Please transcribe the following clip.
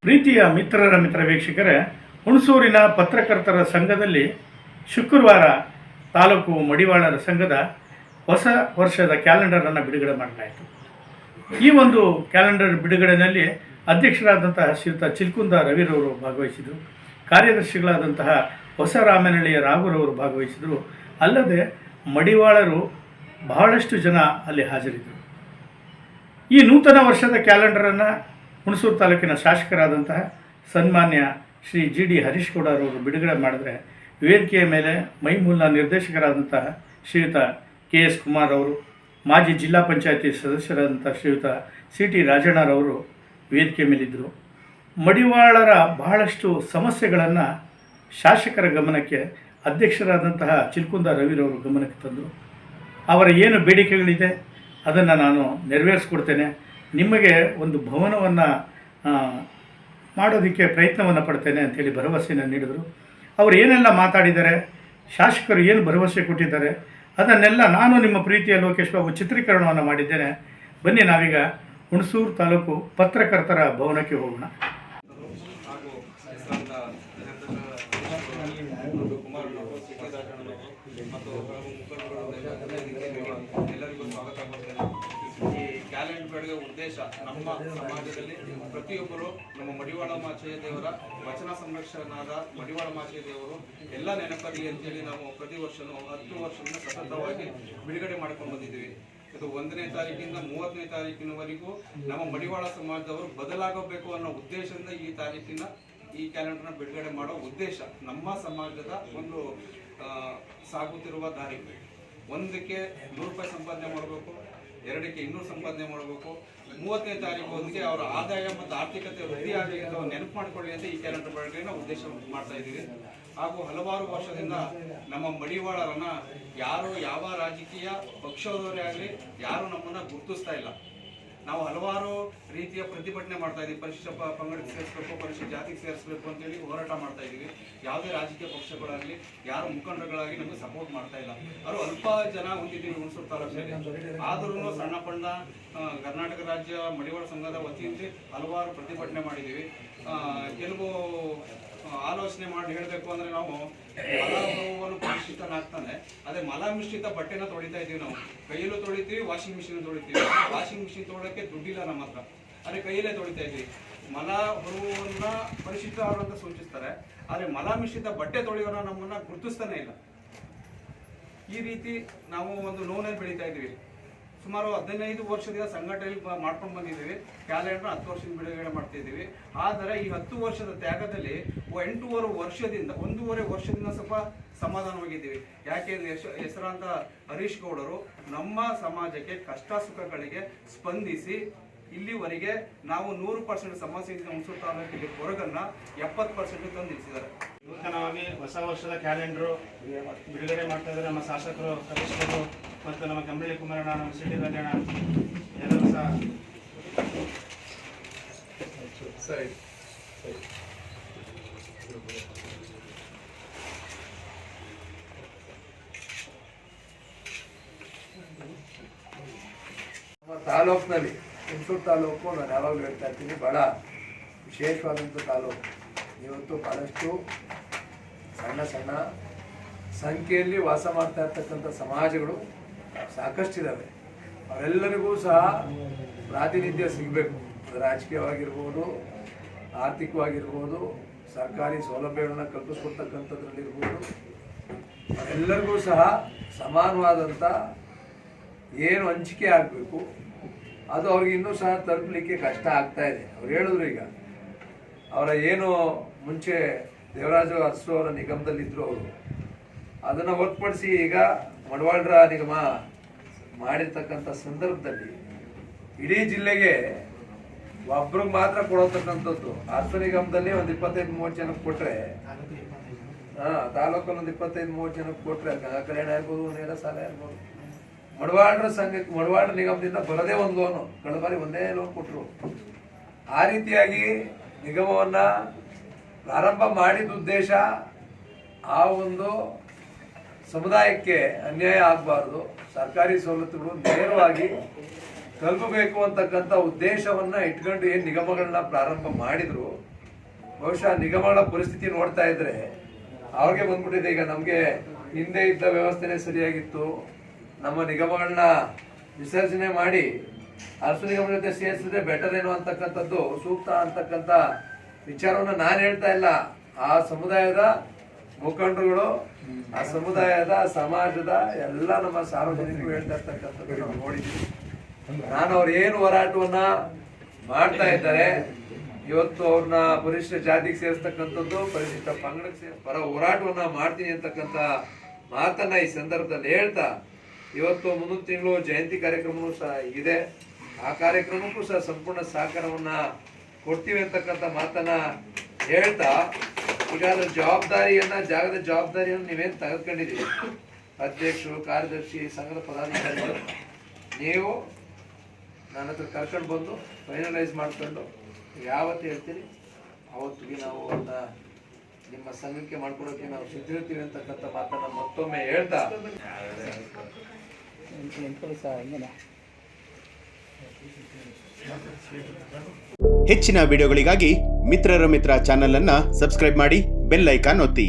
ಪ್ರೀತಿಯ ಮಿತ್ರ ವೀಕ್ಷಕರೇ, ಹುಣಸೂರಿನ ಪತ್ರಕರ್ತರ ಸಂಘದಲ್ಲಿ ಶುಕ್ರವಾರ ತಾಲೂಕು ಮಡಿವಾಳರ ಸಂಘದ ಹೊಸ ವರ್ಷದ ಕ್ಯಾಲೆಂಡರನ್ನು ಬಿಡುಗಡೆ ಮಾಡಲಾಯಿತು. ಈ ಒಂದು ಕ್ಯಾಲೆಂಡರ್ ಬಿಡುಗಡೆಯಲ್ಲಿ ಅಧ್ಯಕ್ಷರಾದಂತಹ ಶ್ರೀಯುತ ಚಿಲ್ಕುಂದ ರವಿರವರು ಭಾಗವಹಿಸಿದರು. ಕಾರ್ಯದರ್ಶಿಗಳಾದಂತಹ ಹೊಸ ರಾಮನಹಳ್ಳಿಯ ರಾಘುರವರು ಭಾಗವಹಿಸಿದರು. ಅಲ್ಲದೆ ಮಡಿವಾಳರು ಬಹಳಷ್ಟು ಜನ ಅಲ್ಲಿ ಹಾಜರಿದ್ದರು. ಈ ನೂತನ ವರ್ಷದ ಕ್ಯಾಲೆಂಡರನ್ನು ಹುಣಸೂರು ತಾಲೂಕಿನ ಶಾಸಕರಾದಂತಹ ಸನ್ಮಾನ್ಯ ಶ್ರೀ ಜಿ ಡಿ ಹರೀಶ್ ಗೌಡರವರು ಬಿಡುಗಡೆ ಮಾಡಿದ್ರೆ, ವೇದಿಕೆಯ ಮೇಲೆ ಮೈಮೂಲ ನಿರ್ದೇಶಕರಾದಂತಹ ಶ್ರೀಯುತ ಕೆ ಎಸ್ ಕುಮಾರ್ ಅವರು, ಮಾಜಿ ಜಿಲ್ಲಾ ಪಂಚಾಯತಿ ಸದಸ್ಯರಾದಂಥ ಶ್ರೀಯುತ ಸಿ ಟಿ ರಾಜಣ್ಣರವರು ವೇದಿಕೆ ಮೇಲಿದ್ದರು. ಮಡಿವಾಳರ ಬಹಳಷ್ಟು ಸಮಸ್ಯೆಗಳನ್ನು ಶಾಸಕರ ಗಮನಕ್ಕೆ ಅಧ್ಯಕ್ಷರಾದಂತಹ ಚಿಲ್ಕುಂದ ರವಿರವರು ಗಮನಕ್ಕೆ ತಂದರು. ಅವರ ಏನು ಬೇಡಿಕೆಗಳಿದೆ ಅದನ್ನು ನಾನು ನೆರವೇರಿಸ್ಕೊಡ್ತೇನೆ, ನಿಮಗೆ ಒಂದು ಭವನವನ್ನು ಮಾಡೋದಕ್ಕೆ ಪ್ರಯತ್ನವನ್ನು ಪಡ್ತೇನೆ ಅಂಥೇಳಿ ಭರವಸೆಯನ್ನು ನೀಡಿದರು. ಅವರು ಏನೆಲ್ಲ ಮಾತಾಡಿದ್ದಾರೆ, ಶಾಸಕರು ಏನು ಭರವಸೆ ಕೊಟ್ಟಿದ್ದಾರೆ, ಅದನ್ನೆಲ್ಲ ನಾನು ನಿಮ್ಮ ಪ್ರೀತಿಯ ಲೋಕೇಶ್ ಬಾಬು ಚಿತ್ರೀಕರಣವನ್ನು ಮಾಡಿದ್ದೇನೆ. ಬನ್ನಿ ನಾವೀಗ ಹುಣಸೂರು ತಾಲೂಕು ಪತ್ರಕರ್ತರ ಭವನಕ್ಕೆ ಹೋಗೋಣ. ಎಲ್ಲರಿಗೂ ಸ್ವಾಗತ ಮಾಡ್ತೇನೆ. ಈ ಕ್ಯಾಲೆಂಡರ್ ಉದ್ದೇಶ ನಮ್ಮ ಸಮಾಜದಲ್ಲಿ ಪ್ರತಿಯೊಬ್ಬರು ನಮ್ಮ ಮಡಿವಾಳ ಮಾಚಯ್ಯ ದೇವರ ವಚನ ಸಂರಕ್ಷಕನಾದ ಮಡಿವಾಳ ಮಾಚಯ್ಯ ದೇವರು ಎಲ್ಲ ನೆನಪಲ್ಲಿ ಅಂತೇಳಿ ನಾವು ಪ್ರತಿ ವರ್ಷನೂ 10 ವರ್ಷದಿಂದ ಸತತವಾಗಿ ಬಿಡುಗಡೆ ಮಾಡಿಕೊಂಡು ಬಂದಿದ್ದೀವಿ. ಇದು 1ನೇ ತಾರೀಕಿಂದ 30ನೇ ತಾರೀಕಿನವರೆಗೂ ನಮ್ಮ ಮಡಿವಾಳ ಸಮಾಜದವರು ಬದಲಾಗಬೇಕು ಅನ್ನೋ ಉದ್ದೇಶದಿಂದ ಈ ಕ್ಯಾಲೆಂಡರ್ನ ಬಿಡುಗಡೆ ಮಾಡೋ ಉದ್ದೇಶ. ನಮ್ಮ ಸಮಾಜದ ಒಂದು ಸಾಗುತ್ತಿರುವ ದಾರಿ, 1ಕ್ಕೆ 100 ರೂಪಾಯಿ ಸಂಪಾದನೆ ಮಾಡಬೇಕು, 2ಕ್ಕೆ 200 ಸಂಪಾದನೆ ಮಾಡಬೇಕು, 30ನೇ ತಾರೀಕು ಒಂದಿಗೆ ಅವರ ಆದಾಯ ಮತ್ತು ಆರ್ಥಿಕತೆ ವೃದ್ಧಿ ಆಗಲಿ ಅಂತ ನೆನಪು ಮಾಡಿಕೊಳ್ಳಿ ಅಂತ ಈ ಕ್ಯಾಲೆಂಡರ್ ಬಿಡುಗಡೆನ ಉದ್ದೇಶ ಮಾಡ್ತಾ ಇದ್ದೀವಿ. ಹಾಗೂ ಹಲವಾರು ವರ್ಷದಿಂದ ನಮ್ಮ ಮಡಿವಾಳರನ್ನ ಯಾರು ಯಾವ ರಾಜಕೀಯ ಪಕ್ಷದವರೇ ಆಗಲಿ ಯಾರು ನಮ್ಮನ್ನ ಗುರುತಿಸ್ತಾ ಇಲ್ಲ. ನಾವು ಹಲವಾರು ರೀತಿಯ ಪ್ರತಿಭಟನೆ ಮಾಡ್ತಾ ಇದ್ದೀವಿ. ಪರಿಶಿಷ್ಟ ಪಂಗಡಕ್ಕೆ ಸೇರಿಸಬೇಕು, ಪರಿಶಿಷ್ಟ ಜಾತಿಗೆ ಸೇರಿಸಬೇಕು ಅಂತೇಳಿ ಹೋರಾಟ ಮಾಡ್ತಾ ಇದ್ದೀವಿ. ಯಾವುದೇ ರಾಜಕೀಯ ಪಕ್ಷಗಳಾಗಲಿ ಯಾರು ಮುಖಂಡರುಗಳಾಗಿ ನಮಗೆ ಸಪೋರ್ಟ್ ಮಾಡ್ತಾ ಇಲ್ಲ. ಅವರು ಅಲ್ಪ ಜನ ಹೊಂದಿದ್ದೀವಿ ಹುಣಸೂರು ತಾಲೂಕಿನಲ್ಲಿ. ಆದ್ರೂ ಸಣ್ಣ ಪಣ್ಣ ಕರ್ನಾಟಕ ರಾಜ್ಯ ಮಡಿವಾಳ ಸಂಘದ ವತಿಯಿಂದ ಹಲವಾರು ಪ್ರತಿಭಟನೆ ಮಾಡಿದ್ದೀವಿ. ಕೆಲವು ಆಲೋಚನೆ ಮಾಡಿ ಹೇಳಬೇಕು ಅಂದ್ರೆ, ನಾವು ಮಲವನ್ನು ಪರಿಶಿಷ್ಟನಾಗ್ತಾನೆ, ಅದೇ ಮಲ ಮಿಶ್ರಿತ ಬಟ್ಟೆನ ತೊಳಿತಾ ಇದ್ದೀವಿ. ನಾವು ಕೈಯಲ್ಲೂ ತೊಳಿತೀವಿ, ವಾಷಿಂಗ್ ಮಿಷಿನ್ ತೊಳಿತೀವಿ. ವಾಷಿಂಗ್ ಮಿಷಿನ್ ತೊಳಕ್ಕೆ ದುಡ್ಡಿಲ್ಲ ನಮ್ಮ ಹತ್ರ, ಅದೇ ಕೈಯಲ್ಲೇ ತೊಳಿತಾ ಇದ್ದೀವಿ. ಮಲ ಹೊರುವನ್ನ ಪರಿಶಿಷ್ಟ ಅಂತ ಸೂಚಿಸ್ತಾರೆ, ಆದ್ರೆ ಮಲ ಮಿಶ್ರಿತ ಬಟ್ಟೆ ತೊಳೆಯೋನ ನಮ್ಮನ್ನ ಗುರುತಿಸ್ತಾನೆ ಇಲ್ಲ. ಈ ರೀತಿ ನಾವು ಒಂದು ನೋನಲ್ಲಿ ಬೆಳೀತಾ ಇದ್ದೀವಿ. ಸುಮಾರು 15 ವರ್ಷದಿಂದ ಸಂಘಟನೆ ಮಾಡ್ಕೊಂಡು ಬಂದಿದ್ದೀವಿ. ಕ್ಯಾಲೆಂಡರ್ 10 ವರ್ಷದಿಂದ ಬಿಡುಗಡೆ ಮಾಡ್ತಾ ಇದ್ದೀವಿ. ಆದರೆ ಈ 10 ವರ್ಷದ ತ್ಯಾಗದಲ್ಲಿ 1.5 ವರ್ಷದಿಂದ ಸ್ವಲ್ಪ ಸಮಾಧಾನವಾಗಿದ್ದೀವಿ. ಯಾಕೆಂದ್ರೆ ಹೆಸರಾಂತ ಹರೀಶ್ ಗೌಡರು ನಮ್ಮ ಸಮಾಜಕ್ಕೆ ಕಷ್ಟ ಸುಖಗಳಿಗೆ ಸ್ಪಂದಿಸಿ ಇಲ್ಲಿವರೆಗೆ ನಾವು 100% ಸಮಸ್ಯೆಯಿಂದ ಹುಣಸೂರು ತಾಲೂಕಿಗೆ ಹೊರಗನ್ನ 70% ತಂದು ನಿಲ್ಲಿಸಿದ್ದಾರೆ. ನೂತನವಾಗಿ ಹೊಸ ವರ್ಷದ ಕ್ಯಾಲೆಂಡರು ಬಿಡುಗಡೆ ಮಾಡ್ತಾ ಇದ್ದಾರೆ ನಮ್ಮ ಶಾಸಕರು ಸದಸ್ಯರು ಮತ್ತು ನಮ್ಮ ಕಂಬಳಿ ಕುಮಾರಣ್ಣ, ನಮ್ಮ ಸಿ ಟಿ ರಾಜಣ್ಣ ಎಲ್ಲರೂ ಸಹ. ನಮ್ಮ ತಾಲೂಕಿನಲ್ಲಿ ಹುಣಸೂರು ತಾಲೂಕು ನಾನು ಯಾವಾಗಲೂ ಹೇಳ್ತಾ ಇರ್ತೀನಿ, ಭಾಳ ವಿಶೇಷವಾದಂಥ ತಾಲೂಕು. ಇವತ್ತು ಭಾಳಷ್ಟು ಸಣ್ಣ ಸಂಖ್ಯೆಯಲ್ಲಿ ವಾಸ ಮಾಡ್ತಾ ಇರ್ತಕ್ಕಂಥ ಸಮಾಜಗಳು ಸಾಕಷ್ಟಿದ್ದಾವೆ. ಅವರೆಲ್ಲರಿಗೂ ಸಹ ಪ್ರಾತಿನಿಧ್ಯ ಸಿಗಬೇಕು. ರಾಜಕೀಯವಾಗಿರ್ಬೋದು, ಆರ್ಥಿಕವಾಗಿರ್ಬೋದು, ಸರ್ಕಾರಿ ಸೌಲಭ್ಯಗಳನ್ನ ಕಲ್ಪಿಸ್ಕೊಡ್ತಕ್ಕಂಥದ್ರಲ್ಲಿರ್ಬೋದು, ಅವರೆಲ್ಲರಿಗೂ ಸಹ ಸಮಾನವಾದಂಥ ಏನು ಹಂಚಿಕೆ ಆಗಬೇಕು ಅದು ಅವ್ರಿಗೆ ಇನ್ನೂ ಸಹ ತಲುಪಲಿಕ್ಕೆ ಕಷ್ಟ ಆಗ್ತಾ ಇದೆ. ಅವ್ರು ಹೇಳಿದ್ರು, ಈಗ ಅವರ ಏನು ಮುಂಚೆ ದೇವರಾಜ ಅರಸು ಅವರ ನಿಗಮದಲ್ಲಿದ್ದರು, ಅವರು ಅದನ್ನು ಹೊರತುಪಡಿಸಿ ಈಗ ಮಡಿವಾಳರ ನಿಗಮ ಮಾಡಿರ್ತಕ್ಕಂಥ ಸಂದರ್ಭದಲ್ಲಿ ಇಡೀ ಜಿಲ್ಲೆಗೆ ಒಬ್ರಿಗೆ ಮಾತ್ರ ಕೊಡತಕ್ಕಂಥದ್ದು. ಅರಸು ನಿಗಮದಲ್ಲಿ ಒಂದು 25-30 ಜನಕ್ಕೆ ಕೊಟ್ಟರೆ, ತಾಲೂಕಲ್ಲಿ ಒಂದು 25-30 ಜನಕ್ಕೆ ಕೊಟ್ಟರೆ ಕಲ್ಯಾಣ ಇರ್ಬೋದು, ನೇರ ಸಾಲ ಇರ್ಬೋದು. ಮಡಿವಾಳರ ಸಂಘಕ್ಕೆ ಮಡಿವಾಳರ ನಿಗಮದಿಂದ ಬರದೇ ಒಂದು ಲೋನು, ಕಳೆದ ಬಾರಿ ಒಂದೇ ಲೋನ್ ಕೊಟ್ಟರು. ಆ ರೀತಿಯಾಗಿ ನಿಗಮವನ್ನ ಪ್ರಾರಂಭ ಮಾಡಿದ ಉದ್ದೇಶ ಆ ಒಂದು ಸಮುದಾಯಕ್ಕೆ ಅನ್ಯಾಯ ಆಗಬಾರ್ದು, ಸರ್ಕಾರಿ ಸವಲತ್ತುಗಳು ನೇರವಾಗಿ ತಲುಪಬೇಕು ಅಂತಕ್ಕಂಥ ಉದ್ದೇಶವನ್ನ ಇಟ್ಕೊಂಡು ಏನು ನಿಗಮಗಳನ್ನ ಪ್ರಾರಂಭ ಮಾಡಿದ್ರು ಬಹುಶಃ ನಿಗಮಗಳ ಪರಿಸ್ಥಿತಿ ನೋಡ್ತಾ ಇದ್ರೆ ಅವ್ರಿಗೆ ಬಂದ್ಬಿಟ್ಟಿದೆ. ಈಗ ನಮಗೆ ಹಿಂದೆ ಇದ್ದ ವ್ಯವಸ್ಥೆನೇ ಸರಿಯಾಗಿತ್ತು, ನಮ್ಮ ನಿಗಮಗಳನ್ನ ವಿಸರ್ಜನೆ ಮಾಡಿ ಅರಸು ನಿಗಮ ಜೊತೆ ಸೇರಿಸಿದ್ರೆ ಬೆಟರ್ ಏನು ಅಂತಕ್ಕಂಥದ್ದು ಸೂಕ್ತ ಅಂತಕ್ಕಂಥ ವಿಚಾರವನ್ನು ನಾನು ಹೇಳ್ತಾ ಇಲ್ಲ. ಆ ಸಮುದಾಯದ ಮುಖಂಡರುಗಳು, ಆ ಸಮುದಾಯದ ಸಮಾಜದ ಎಲ್ಲ ನಮ್ಮ ಸಾರ್ವಜನಿಕರು ಹೇಳ್ತಾ ಇರ್ತಕ್ಕಂಥದ್ದು ನಾವು ನೋಡಿದ್ದೀವಿ. ನಾನು ಅವ್ರು ಏನು ಹೋರಾಟವನ್ನ ಮಾಡ್ತಾ ಇದ್ದಾರೆ, ಇವತ್ತು ಅವ್ರನ್ನ ಪರಿಶಿಷ್ಟ ಜಾತಿಗೆ ಸೇರಿಸ್ತಕ್ಕಂಥದ್ದು, ಪರಿಶಿಷ್ಟ ಪಂಗಡಕ್ಕೆ ಪರ ಹೋರಾಟವನ್ನ ಮಾಡ್ತೀನಿ ಅಂತಕ್ಕಂಥ ಮಾತನ್ನ ಈ ಸಂದರ್ಭದಲ್ಲಿ ಹೇಳ್ತಾ, ಇವತ್ತು ಮುಂದಿನ ತಿಂಗಳು ಜಯಂತಿ ಕಾರ್ಯಕ್ರಮವೂ ಸಹ ಇದೆ. ಆ ಕಾರ್ಯಕ್ರಮಕ್ಕೂ ಸಹ ಸಂಪೂರ್ಣ ಸಹಕಾರವನ್ನ ಕೊಡ್ತೀವಿ ಅಂತಕ್ಕಂಥ ಮಾತನ್ನ ಹೇಳ್ತಾ, ಈಗ ಅದ್ರ ಜಾಗದ ಜವಾಬ್ದಾರಿಯನ್ನು ನೀವೇನು ತೆಗೆದುಕೊಂಡಿದ್ದೀವಿ, ಅಧ್ಯಕ್ಷರು, ಕಾರ್ಯದರ್ಶಿ, ಸಂಘದ ಪದಾಧಿಕಾರಿಗಳು, ನೀವು ನನ್ನ ಹತ್ರ ಕರ್ಕೊಂಡು ಬಂದು ಫೈನಲೈಸ್ ಮಾಡ್ಕೊಂಡು ಯಾವತ್ತು ಹೇಳ್ತೀರಿ ಅವತ್ತಿಗೆ ನಾವು ಅದನ್ನ ನಿಮ್ಮ ಸಂಘಕ್ಕೆ ಮಾಡ್ಕೊಡೋಕೆ ನಾವು ಸಿದ್ಧಿರ್ತೀವಿ ಅಂತಕ್ಕಂಥ ಮಾತನ್ನ ಮತ್ತೊಮ್ಮೆ ಹೇಳ್ತಾ, ಹೆಚ್ಚಿನ ವಿಡಿಯೋಗಳಿಗಾಗಿ ಮಿತ್ರರ ಮಿತ್ರ ಚಾನೆಲ್ ಅನ್ನ ಸಬ್ಸ್ಕ್ರೈಬ್ ಮಾಡಿ, ಬೆಲ್ ಐಕಾನ್ ಒತ್ತಿ.